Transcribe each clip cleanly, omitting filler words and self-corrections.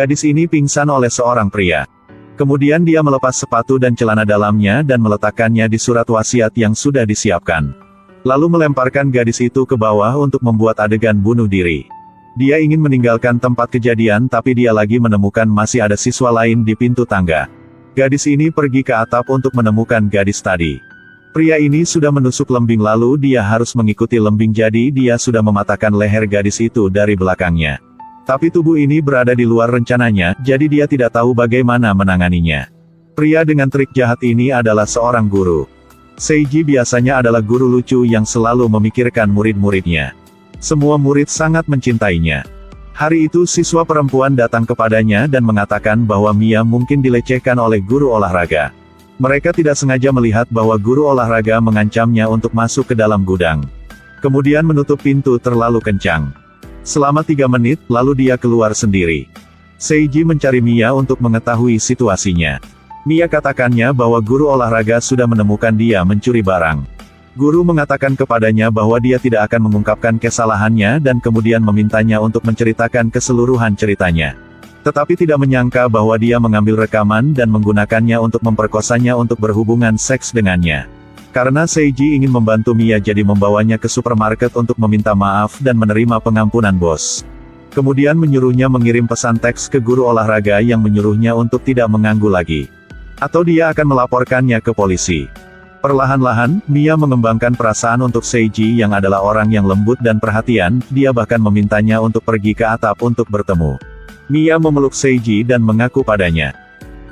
Gadis ini pingsan oleh seorang pria. Kemudian dia melepas sepatu dan celana dalamnya dan meletakkannya di surat wasiat yang sudah disiapkan. Lalu melemparkan gadis itu ke bawah untuk membuat adegan bunuh diri. Dia ingin meninggalkan tempat kejadian tapi dia lagi menemukan masih ada siswa lain di pintu tangga. Gadis ini pergi ke atap untuk menemukan gadis tadi. Pria ini sudah menusuk lembing lalu dia harus mengikuti lembing jadi dia sudah mematahkan leher gadis itu dari belakangnya. Tapi tubuh ini berada di luar rencananya, jadi dia tidak tahu bagaimana menanganinya. Pria dengan trik jahat ini adalah seorang guru. Seiji biasanya adalah guru lucu yang selalu memikirkan murid-muridnya. Semua murid sangat mencintainya. Hari itu siswa perempuan datang kepadanya dan mengatakan bahwa Mia mungkin dilecehkan oleh guru olahraga. Mereka tidak sengaja melihat bahwa guru olahraga mengancamnya untuk masuk ke dalam gudang. Kemudian menutup pintu terlalu kencang. Selama 3 menit, lalu dia keluar sendiri. Seiji mencari Mia untuk mengetahui situasinya. Mia katakannya bahwa guru olahraga sudah menemukan dia mencuri barang. Guru mengatakan kepadanya bahwa dia tidak akan mengungkapkan kesalahannya dan kemudian memintanya untuk menceritakan keseluruhan ceritanya. Tetapi tidak menyangka bahwa dia mengambil rekaman dan menggunakannya untuk memperkosanya untuk berhubungan seks dengannya. Karena Seiji ingin membantu Mia jadi membawanya ke supermarket untuk meminta maaf dan menerima pengampunan bos. Kemudian menyuruhnya mengirim pesan teks ke guru olahraga yang menyuruhnya untuk tidak mengganggu lagi. Atau dia akan melaporkannya ke polisi. Perlahan-lahan, Mia mengembangkan perasaan untuk Seiji yang adalah orang yang lembut dan perhatian, dia bahkan memintanya untuk pergi ke atap untuk bertemu. Mia memeluk Seiji dan mengaku padanya.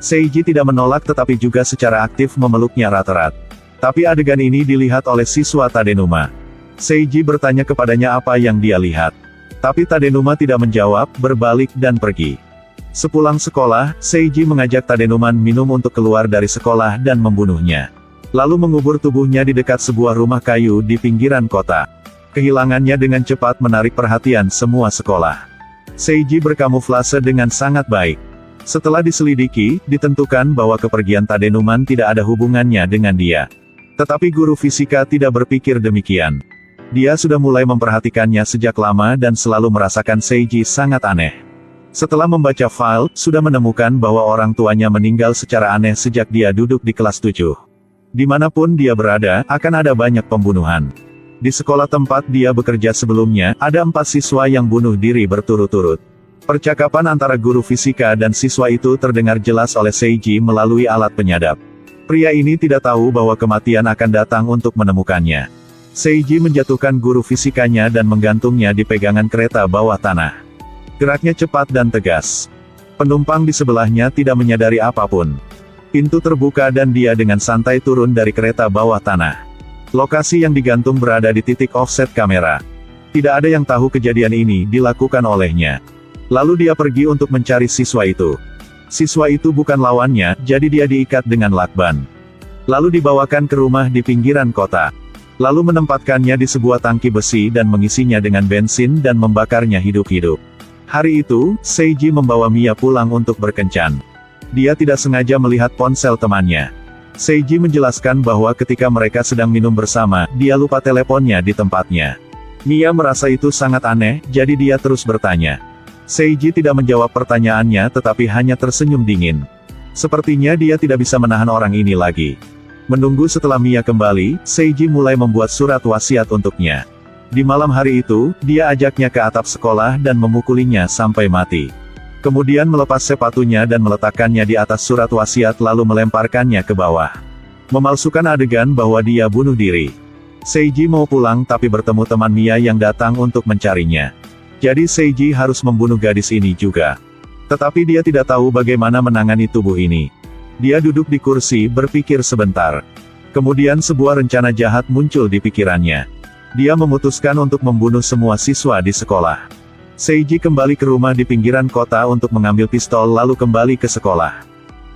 Seiji tidak menolak tetapi juga secara aktif memeluknya erat-erat. Tapi adegan ini dilihat oleh siswa Tadenuma. Seiji bertanya kepadanya apa yang dia lihat. Tapi Tadenuma tidak menjawab, berbalik dan pergi. Sepulang sekolah, Seiji mengajak Tadenuma minum untuk keluar dari sekolah dan membunuhnya. Lalu mengubur tubuhnya di dekat sebuah rumah kayu di pinggiran kota. Kehilangannya dengan cepat menarik perhatian semua sekolah. Seiji berkamuflase dengan sangat baik. Setelah diselidiki, ditentukan bahwa kepergian Tadenuma tidak ada hubungannya dengan dia. Tetapi guru fisika tidak berpikir demikian. Dia sudah mulai memperhatikannya sejak lama dan selalu merasakan Seiji sangat aneh. Setelah membaca file, sudah menemukan bahwa orang tuanya meninggal secara aneh sejak dia duduk di kelas 7. Dimanapun dia berada, akan ada banyak pembunuhan. Di sekolah tempat dia bekerja sebelumnya, ada 4 siswa yang bunuh diri berturut-turut. Percakapan antara guru fisika dan siswa itu terdengar jelas oleh Seiji melalui alat penyadap. Pria ini tidak tahu bahwa kematian akan datang untuk menemukannya. Seiji menjatuhkan guru fisikanya dan menggantungnya di pegangan kereta bawah tanah. Geraknya cepat dan tegas. Penumpang di sebelahnya tidak menyadari apapun. Pintu terbuka dan dia dengan santai turun dari kereta bawah tanah. Lokasi yang digantung berada di titik offset kamera. Tidak ada yang tahu kejadian ini dilakukan olehnya. Lalu dia pergi untuk mencari siswa itu. Siswa itu bukan lawannya, jadi dia diikat dengan lakban. Lalu dibawakan ke rumah di pinggiran kota. Lalu menempatkannya di sebuah tangki besi dan mengisinya dengan bensin dan membakarnya hidup-hidup. Hari itu, Seiji membawa Mia pulang untuk berkencan. Dia tidak sengaja melihat ponsel temannya. Seiji menjelaskan bahwa ketika mereka sedang minum bersama, dia lupa teleponnya di tempatnya. Mia merasa itu sangat aneh, jadi dia terus bertanya. Seiji tidak menjawab pertanyaannya tetapi hanya tersenyum dingin. Sepertinya dia tidak bisa menahan orang ini lagi. Menunggu setelah Mia kembali, Seiji mulai membuat surat wasiat untuknya. Di malam hari itu, dia ajaknya ke atap sekolah dan memukulinya sampai mati. Kemudian melepas sepatunya dan meletakkannya di atas surat wasiat lalu melemparkannya ke bawah. Memalsukan adegan bahwa dia bunuh diri. Seiji mau pulang tapi bertemu teman Mia yang datang untuk mencarinya. Jadi Seiji harus membunuh gadis ini juga. Tetapi dia tidak tahu bagaimana menangani tubuh ini. Dia duduk di kursi berpikir sebentar. Kemudian sebuah rencana jahat muncul di pikirannya. Dia memutuskan untuk membunuh semua siswa di sekolah. Seiji kembali ke rumah di pinggiran kota untuk mengambil pistol lalu kembali ke sekolah.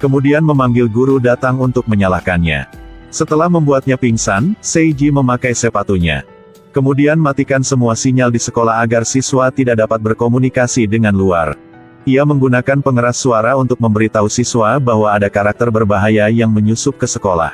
Kemudian memanggil guru datang untuk menyalahkannya. Setelah membuatnya pingsan, Seiji memakai sepatunya. Kemudian matikan semua sinyal di sekolah agar siswa tidak dapat berkomunikasi dengan luar. Ia menggunakan pengeras suara untuk memberitahu siswa bahwa ada karakter berbahaya yang menyusup ke sekolah.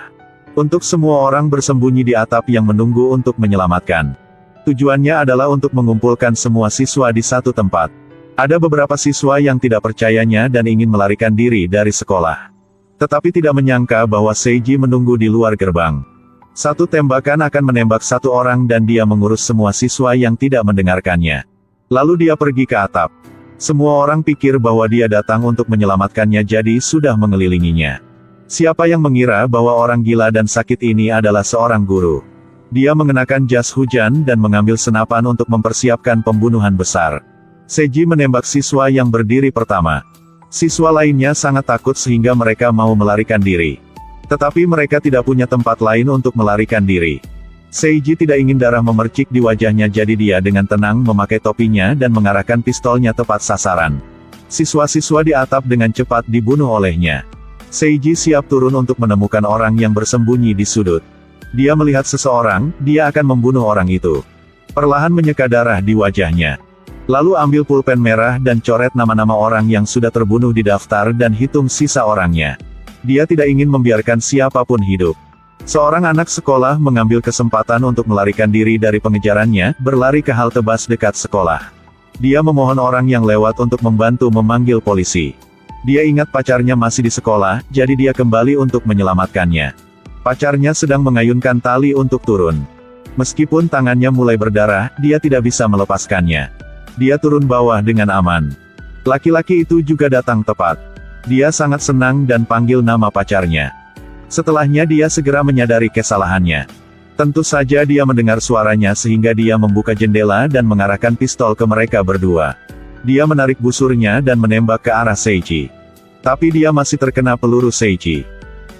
Untuk semua orang bersembunyi di atap yang menunggu untuk menyelamatkan. Tujuannya adalah untuk mengumpulkan semua siswa di satu tempat. Ada beberapa siswa yang tidak percayanya dan ingin melarikan diri dari sekolah. Tetapi tidak menyangka bahwa Seiji menunggu di luar gerbang. Satu tembakan akan menembak satu orang dan dia mengurus semua siswa yang tidak mendengarkannya. Lalu dia pergi ke atap. Semua orang pikir bahwa dia datang untuk menyelamatkannya, jadi sudah mengelilinginya. Siapa yang mengira bahwa orang gila dan sakit ini adalah seorang guru? Dia mengenakan jas hujan dan mengambil senapan untuk mempersiapkan pembunuhan besar. Seiji menembak siswa yang berdiri pertama. Siswa lainnya sangat takut sehingga mereka mau melarikan diri. Tetapi mereka tidak punya tempat lain untuk melarikan diri. Seiji tidak ingin darah memercik di wajahnya, jadi dia dengan tenang memakai topinya dan mengarahkan pistolnya tepat sasaran. Siswa-siswa di atap dengan cepat dibunuh olehnya. Seiji siap turun untuk menemukan orang yang bersembunyi di sudut. Dia melihat seseorang, dia akan membunuh orang itu. Perlahan menyeka darah di wajahnya. Lalu ambil pulpen merah dan coret nama-nama orang yang sudah terbunuh di daftar dan hitung sisa orangnya. Dia tidak ingin membiarkan siapapun hidup. Seorang anak sekolah mengambil kesempatan untuk melarikan diri dari pengejarannya, berlari ke halte bus dekat sekolah. Dia memohon orang yang lewat untuk membantu memanggil polisi. Dia ingat pacarnya masih di sekolah, jadi dia kembali untuk menyelamatkannya. Pacarnya sedang mengayunkan tali untuk turun. Meskipun tangannya mulai berdarah, dia tidak bisa melepaskannya. Dia turun bawah dengan aman. Laki-laki itu juga datang tepat. Dia sangat senang dan panggil nama pacarnya. Setelahnya dia segera menyadari kesalahannya. Tentu saja dia mendengar suaranya sehingga dia membuka jendela dan mengarahkan pistol ke mereka berdua. Dia menarik busurnya dan menembak ke arah Seiji. Tapi dia masih terkena peluru Seiji.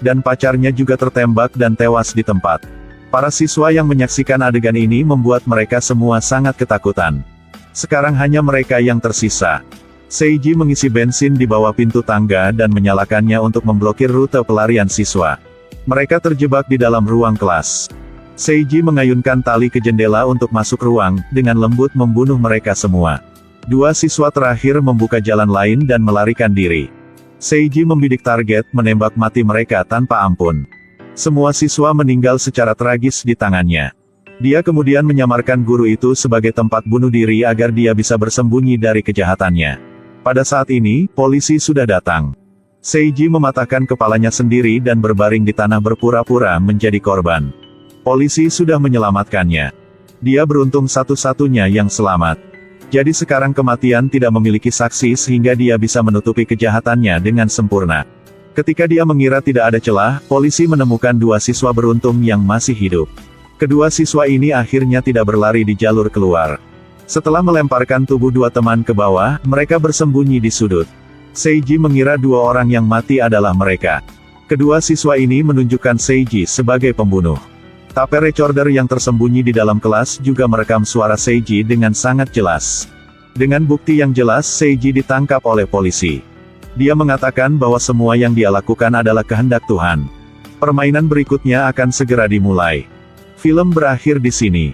Dan pacarnya juga tertembak dan tewas di tempat. Para siswa yang menyaksikan adegan ini membuat mereka semua sangat ketakutan. Sekarang hanya mereka yang tersisa. Seiji mengisi bensin di bawah pintu tangga dan menyalakannya untuk memblokir rute pelarian siswa. Mereka terjebak di dalam ruang kelas. Seiji mengayunkan tali ke jendela untuk masuk ruang, dengan lembut membunuh mereka semua. Dua siswa terakhir membuka jalan lain dan melarikan diri. Seiji membidik target, menembak mati mereka tanpa ampun. Semua siswa meninggal secara tragis di tangannya. Dia kemudian menyamarkan guru itu sebagai tempat bunuh diri agar dia bisa bersembunyi dari kejahatannya. Pada saat ini, polisi sudah datang. Seiji mematahkan kepalanya sendiri dan berbaring di tanah berpura-pura menjadi korban. Polisi sudah menyelamatkannya. Dia beruntung satu-satunya yang selamat. Jadi sekarang kematian tidak memiliki saksi sehingga dia bisa menutupi kejahatannya dengan sempurna. Ketika dia mengira tidak ada celah, polisi menemukan dua siswa beruntung yang masih hidup. Kedua siswa ini akhirnya tidak berlari di jalur keluar. Setelah melemparkan tubuh dua teman ke bawah, mereka bersembunyi di sudut. Seiji mengira dua orang yang mati adalah mereka. Kedua siswa ini menunjukkan Seiji sebagai pembunuh. Tape recorder yang tersembunyi di dalam kelas juga merekam suara Seiji dengan sangat jelas. Dengan bukti yang jelas, Seiji ditangkap oleh polisi. Dia mengatakan bahwa semua yang dia lakukan adalah kehendak Tuhan. Permainan berikutnya akan segera dimulai. Film berakhir di sini.